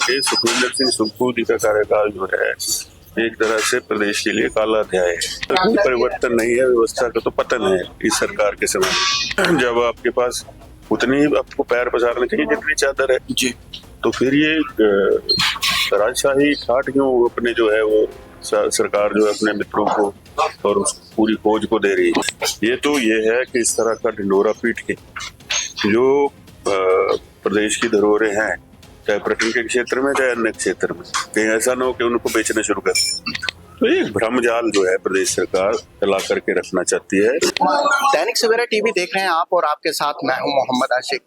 कि सुखविंदर सिंह सुक्खू जी का कार्यकाल जो है एक तरह से प्रदेश के लिए काला अध्याय है। तो कोई परिवर्तन नहीं है, व्यवस्था का तो पतन है इस सरकार के समय। जब आपके पास उतनी आपको पैर पसारने चाहिए जितनी चादर है जी, तो फिर ये राजशाही ठाट क्यों अपने जो है वो सरकार जो है अपने मित्रों को और उस पूरी फौज को दे रही है। ये है कि इस तरह का ढिंडोरा पीट के जो प्रदेश की धरोहरें हैं, चाहे पर्यटन के क्षेत्र में चाहे अन्य क्षेत्र में, कहीं ऐसा ना हो कि उनको बेचना शुरू कर। तो ये भ्रमजाल जो है प्रदेश सरकार चला करके रखना चाहती है। दैनिक सवेरा टीवी देख रहे हैं आप और आपके साथ मैं हूं मोहम्मद आशिक।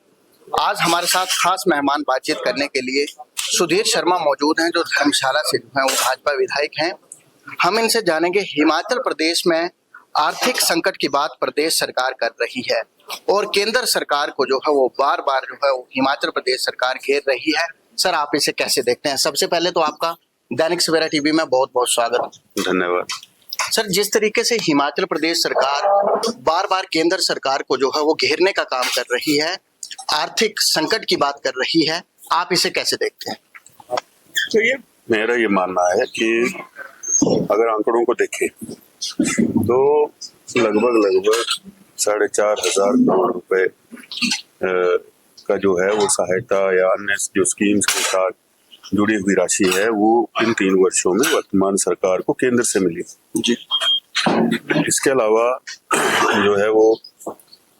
आज हमारे साथ खास मेहमान बातचीत करने के लिए सुधीर शर्मा मौजूद हैं, जो धर्मशाला से जो है वो भाजपा विधायक हैं। हम इनसे जानेंगे हिमाचल प्रदेश में आर्थिक संकट की बात प्रदेश सरकार कर रही है और केंद्र सरकार को जो है वो बार बार जो है वो हिमाचल प्रदेश सरकार घेर रही है। सर, आप इसे कैसे देखते हैं? सबसे पहले तो आपका दैनिक सवेरा टीवी में बहुत बहुत स्वागत। धन्यवाद सर। जिस तरीके से हिमाचल प्रदेश सरकार बार बार केंद्र सरकार को जो है वो घेरने का काम कर रही है, आर्थिक संकट की बात कर रही है, आप इसे कैसे देखते हैं? तो ये मेरा ये मानना है कि अगर आंकड़ों को देखें तो लगभग 4,500 करोड़ रुपए का जो है वो सहायता या अन्य जो स्कीम्स के साथ जुड़ी हुई राशि है वो इन 3 वर्षों में वर्तमान सरकार को केंद्र से मिली जी। इसके अलावा जो है वो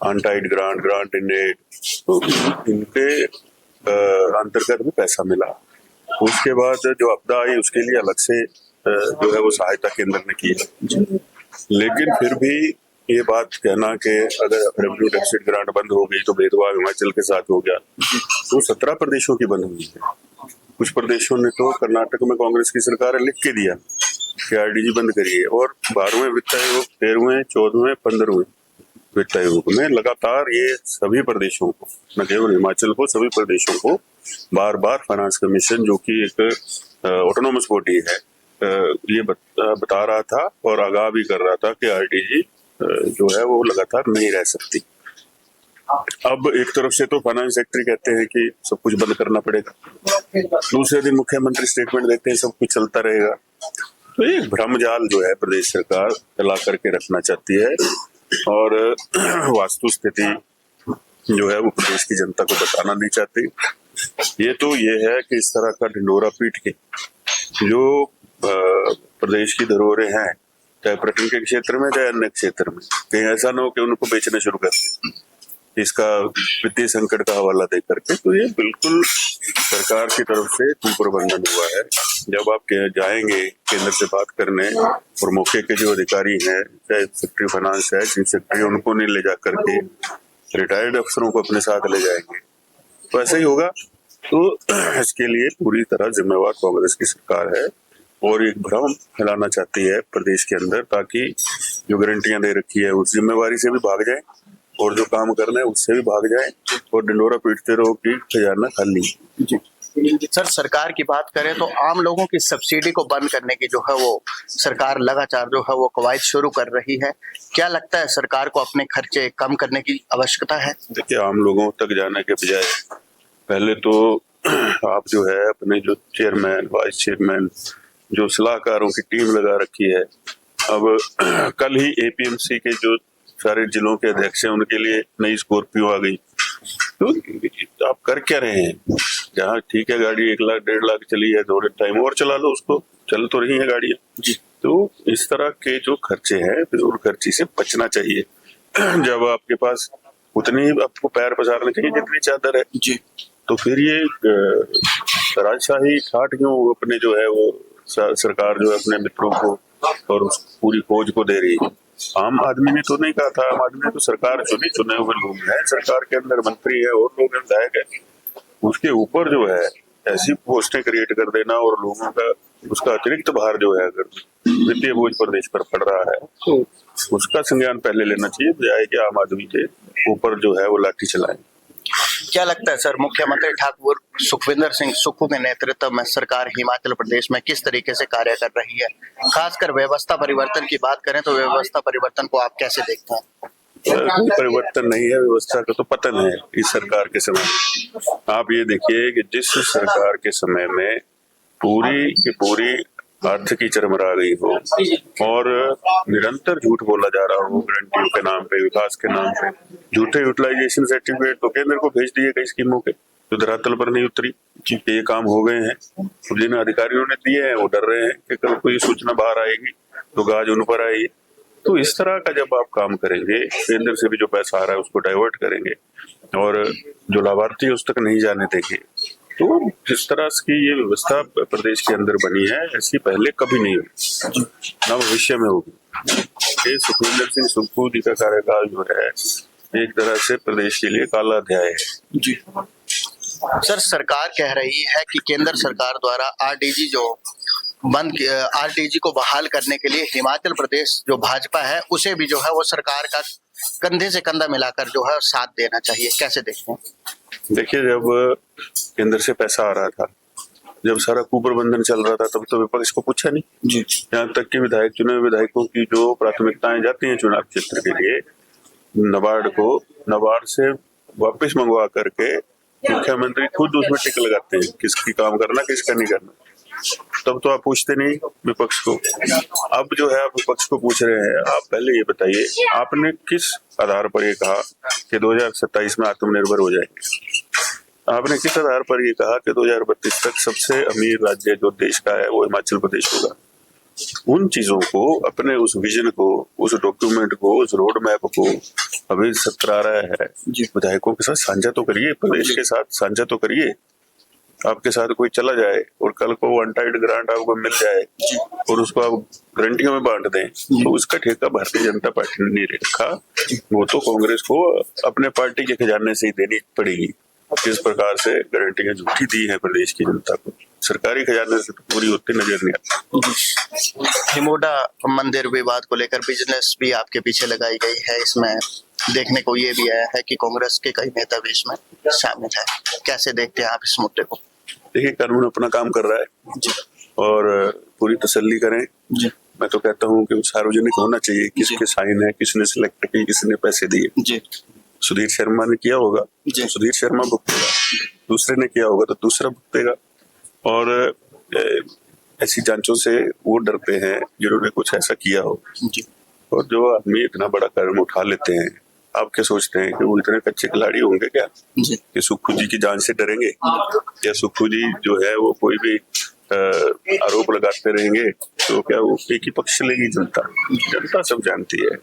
अनटाइड ग्रांट इन एड, तो इनके अंतर्गत भी पैसा मिला। उसके बाद जो आपदा आई उसके लिए अलग से जो है वो सहायता केंद्र ने की है। लेकिन फिर भी ये बात कहना कि अगर रेवेन्यू डेफिसिट ग्रांट बंद हो गई तो भेदभाव हिमाचल के साथ हो गया, तो 17 प्रदेशों की बंद हुई है। कुछ प्रदेशों ने तो कर्नाटक में कांग्रेस की सरकार ने लिख के दिया कि आरडीजी बंद करिए, और 12वें वित्त आयोग, 13वें, 14वें, 15वें वित्त आयोग में लगातार ये सभी प्रदेशों को, न केवल हिमाचल को, सभी प्रदेशों को बार बार फाइनेंस कमीशन जो कि एक ऑटोनोमस बॉडी है ये बता रहा था और आगाह भी कर रहा था कि आरडीजी जो है वो लगातार नहीं रह सकती। अब एक तरफ से तो फाइनेंस सेक्रेटरी कहते हैं कि सब कुछ बंद करना पड़ेगा, दूसरे दिन मुख्यमंत्री स्टेटमेंट देते हैं सब कुछ चलता रहेगा। तो ये भ्रमजाल जो है प्रदेश सरकार चला करके रखना चाहती है और वास्तु स्थिति जो है वो प्रदेश की जनता को बताना नहीं चाहती। ये है कि इस तरह का ढिंडोरा पीट के जो प्रदेश की धरोहरें हैं, चाहे पर्यटन के क्षेत्र में चाहे अन्य क्षेत्र में, कहीं ऐसा ना हो कि उनको बेचना शुरू कर इसका वित्तीय संकट का हवाला दे करके। तो ये बिल्कुल सरकार की तरफ से कुप्रबंधन हुआ है। जब आप जाएंगे केंद्र से बात करने और मौके के जो अधिकारी हैं, चाहे सेक्रेटरी फाइनेंस है, चीफ सेक्रेटरी, उनको नहीं ले जा करके रिटायर्ड अफसरों को अपने साथ ले जाएंगे, तो ऐसा ही होगा। तो इसके लिए पूरी तरह जिम्मेवार कांग्रेस की सरकार है और एक भ्रम फैलाना चाहती है प्रदेश के अंदर, ताकि जो गारंटियां दे रखी है उस जिम्मेवारी से भी भाग जाए और जो काम करना है उससे भी भाग जाए और ढिंडोरा पीटते रहो कि खजाना खाली जी। सर, सरकार की बात करें तो आम लोगों की सब्सिडी को बंद करने की जो है वो सरकार लगातार जो है वो कवायद शुरू कर रही है। क्या लगता है सरकार को अपने खर्चे कम करने की आवश्यकता है? देखिए, आम लोगों तक जाने के बजाय पहले तो आप जो है अपने जो चेयरमैन, वाइस चेयरमैन, जो सलाहकारों की टीम लगा रखी है, अब कल ही एपीएमसी के जो सारे जिलों के अध्यक्ष हैं उनके लिए नई स्कॉर्पियो आ गई। तो आप कर क्या रहे हैं? जहाँ ठीक है गाड़ी 1 लाख 1.5 लाख चली है, थोड़े टाइम और चला लो उसको, चल तो रही है गाड़ियां जी। तो इस तरह के जो खर्चे हैं फिजूल खर्ची से बचना चाहिए। जब आपके पास उतनी आपको पैर पसारने चाहिए जितनी चादर है जी, तो फिर ये राजशाही ठाट क्यों अपने जो है वो सरकार जो है अपने मित्रों को और उस पूरी फौज को दे रही है। आम आदमी ने तो नहीं कहा था, आम आदमी ने तो सरकार चुने हुए लोग हैं, सरकार के अंदर मंत्री है और लोग विधायक है, उसके ऊपर जो है ऐसी पोस्टें क्रिएट कर देना और लोगों का उसका अतिरिक्त भार जो है अगर वित्तीय बोझ प्रदेश पर पड़ रहा है तो उसका संज्ञान पहले लेना चाहिए, बजाय कि आम आदमी के ऊपर जो है वो लाठी चलाएं। क्या लगता है सर, मुख्यमंत्री ठाकुर सुखविंदर सिंह सुक्खू के नेतृत्व में सरकार हिमाचल प्रदेश में किस तरीके से कार्य कर रही है? खासकर व्यवस्था परिवर्तन की बात करें तो व्यवस्था परिवर्तन को आप कैसे देखते हैं? कोई परिवर्तन नहीं है, व्यवस्था का तो पतन है इस सरकार के समय में। आप ये देखिए कि जिस सरकार के समय में पूरी की पूरी आर्थिकी चरमरा गई हो और निरंतर झूठ बोला जा रहा हो, गारंटियों के नाम पे, विकास के नाम पे, झूठे यूटिलाइजेशन सर्टिफिकेट तो केंद्र को भेज दिए कई स्कीमों के, जो धरातल पर नहीं उतरी कि ये काम हो गए हैं। तो जिन अधिकारियों ने दिए हैं वो डर रहे हैं कि कल कोई सूचना बाहर आएगी तो गाज उन पर आएगी। तो इस तरह का जब आप काम करेंगे, केंद्र से भी जो पैसा आ रहा है उसको डाइवर्ट करेंगे और जो लाभार्थी उस तक नहीं जाने देंगे, तो जिस तरह की ये व्यवस्था प्रदेश के अंदर बनी है ऐसी पहले कभी नहीं हुई, ना भविष्य में होगी। ये सुखविंदर सिंह सुक्खू जी का कार्यकाल जो है एक तरह से प्रदेश के लिए काला अध्याय है। जी सर, सरकार कह रही है कि केंद्र सरकार द्वारा आरडीजी जो आरडीजी को बहाल करने के लिए हिमाचल प्रदेश जो भाजपा है उसे भी जो है वो सरकार का कंधे से कंधा मिलाकर जो है साथ देना चाहिए, कैसे देखते हैं? देखिए, जब केंद्र से पैसा आ रहा था, जब सारा कुप्रबंधन चल रहा था, तब तो विपक्ष को पूछा नहीं जी। यहाँ तक कि विधायक चुने हुए विधायकों की जो प्राथमिकताएं जाती हैं चुनाव क्षेत्र के लिए, नाबार्ड से वापस मंगवा करके मुख्यमंत्री खुद उसमें टिक लगाते हैं किसकी काम करना किसका नहीं करना। तब तो आप पूछते नहीं विपक्ष को। अब जो है आप विपक्ष को पूछ रहे हैं। आप पहले ये बताइए, आपने किस आधार पर ये कहा कि 2027 में आत्मनिर्भर हो जाएंगे? आपने किस आधार पर ये कहा कि 2032 तक सबसे अमीर राज्य जो देश का है वो हिमाचल प्रदेश होगा? उन चीजों को, अपने उस विजन को, उस डॉक्यूमेंट को, उस रोड मैप को अभी सत्र आ रहा है, विधायकों के साथ साझा तो करिए, प्रदेश के साथ साझा तो करिए। आपके साथ कोई चला जाए और कल को अनटाइड ग्रांट आपको मिल जाए और उसको आप गारंटियों में बांट दें, तो उसका ठेका भारतीय जनता पार्टी ने नहीं रखा, वो तो कांग्रेस को अपने पार्टी के खजाने से ही देनी पड़ेगी। किस प्रकार से गारंटियां झूठी दी है प्रदेश की जनता को, सरकारी खजाने से तो पूरी होती नजर नहीं आती। हिमोडा मंदिर विवाद को लेकर बिजनेस भी आपके पीछे लगाई गई है, इसमें देखने को ये भी आया है कि कांग्रेस के कई नेता भी इसमें शामिल है, कैसे देखते हैं आप इस मुद्दे को? देखिए, कानून अपना काम कर रहा है जी, और पूरी तसल्ली करें जी। मैं तो कहता हूँ कि सार्वजनिक होना चाहिए, किसके साइन है, किसने सिलेक्ट की, किसने पैसे दिए जी। सुधीर शर्मा ने किया होगा, सुधीर शर्मा भुगतेगा, दूसरे ने किया होगा तो दूसरा भुगतेगा। और ऐसी जांचों से वो डरते हैं जिन्होंने कुछ ऐसा किया हो जी। और जो आदमी इतना बड़ा कदम उठा लेते हैं, आप क्या सोचते हैं कि वो इतने कच्चे खिलाड़ी होंगे क्या जी? कि सुक्खू जी की जान से डरेंगे? या सुक्खू जी जो है वो कोई भी आरोप लगाते रहेंगे तो क्या वो एक ही पक्ष लेगी? जनता सब जानती है।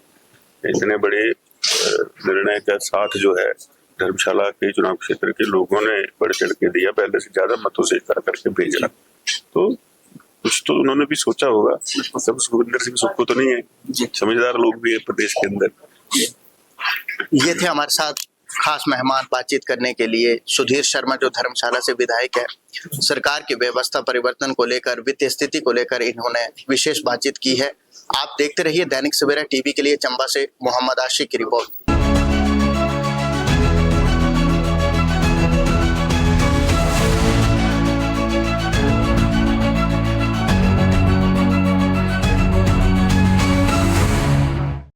इतने बड़े निर्णय का साथ जो है धर्मशाला के चुनाव क्षेत्र के लोगों ने बढ़ चढ़ के दिया, पहले से ज्यादा मतों से करके भेजा, तो कुछ तो उन्होंने भी सोचा होगा। सब सुखविंदर सिंह सुक्खू तो नहीं है, समझदार लोग भी है प्रदेश के अंदर। ये थे हमारे साथ खास मेहमान बातचीत करने के लिए सुधीर शर्मा, जो धर्मशाला से विधायक है। सरकार की व्यवस्था परिवर्तन को लेकर, वित्तीय स्थिति को लेकर इन्होंने विशेष बातचीत की है। आप देखते रहिए दैनिक सवेरा टीवी के लिए चंबा से मोहम्मद आशिक की रिपोर्ट।